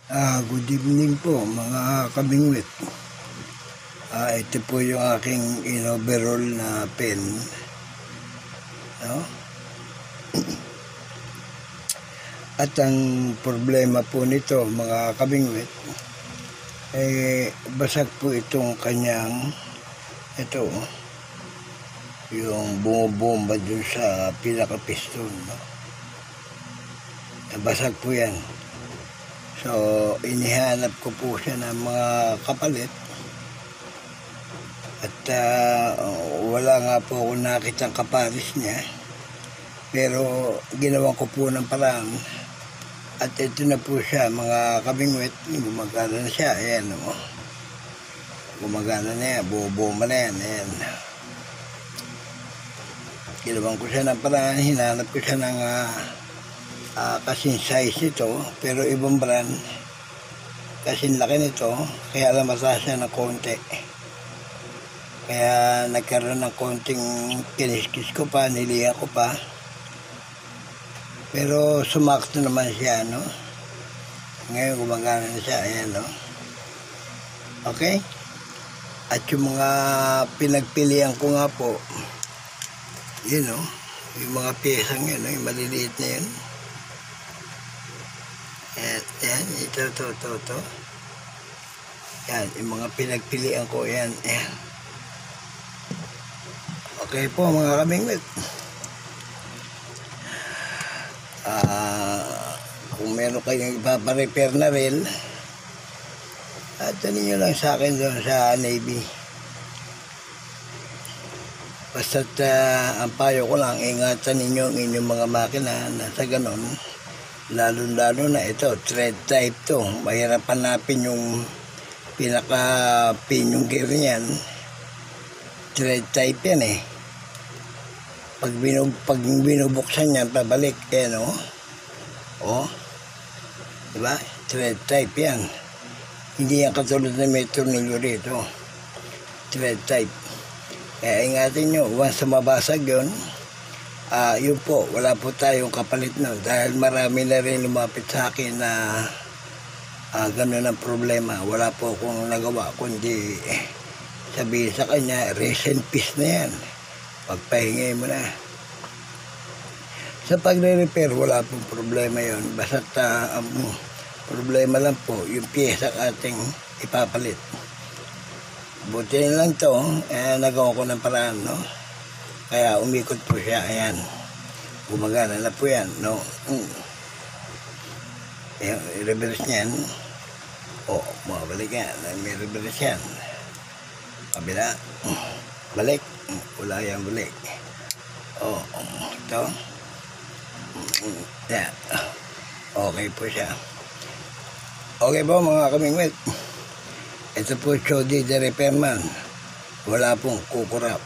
Good evening po mga kabingwit. Ito po yung aking inoverall na pen. No? At ang problema po nito mga kabingwit, basag po itong kanyang, ito, yung bumubomba dun sa pinaka-piston. No? Basag po yan. So, inihanap ko po siya ng mga kapalit at wala nga po ako nakitang kapalis niya, pero ginawa ko po ng paraan at ito na po siya mga kabingwit. Gumagana na siya, ayan o, gumagana na yan, bumubomba na yan, ayan. Ginawa ko siya ng paraan, hinanap ko siya ng kasing size nito, pero ibang brand, kasing laki nito, kaya lang mataas siya ng konti, kaya nagkaroon ng konting kiniskis ko pa, niliha ko pa, pero sumakto naman siya, no? Ngayon gumagana na siya, ayan, no? Okay, at yung mga pinagpilian ko nga po, yun, no? Yung mga piyesang yun, no? Yung maliliit na yun. Yan, ito. Yan, yung mga pinagpilian ko, yan. Okay po mga kabingwit. Kung meron kayong ipaparepair na rin, tanong nyo lang sa akin doon sa Navy. Basta't ang payo ko lang, ingatan ninyo ang inyong mga makina na sa ganon. Lalo na ito, thread type to. Mahirap hanapin yung pinaka-pin yung gear niyan. Thread type yan eh. Pag binubuksan yan, pabalik, no? Oh. Diba? Thread type yan. Hindi yan katulad na may tornilyo rito. Thread type. Kaya ingatin nyo, once mabasag yun, yun po, wala po tayong kapalit nun dahil marami na rin lumapit sa akin na gano'n ang problema. Wala po akong nagawa kundi sabihin sa kanya, recent piece na yan, pagpahingay mo na. Sa pagre-repair, wala pong problema yun. Basta't problema lang po yung piyesa ating ipapalit. Buti na lang to, nagawa ko ng paraan, no? Kaya umikot po siya, ayan. Gumagana na po yan, no? Ayan, i-reverse niyan. Mabalik yan. May reverse yan. Kabila. Balik. Wala yan, balik. Ito. Yan. Okay po siya. Okay po mga kamingwit. Ito po Chody the Repairman. Wala pong kukurap.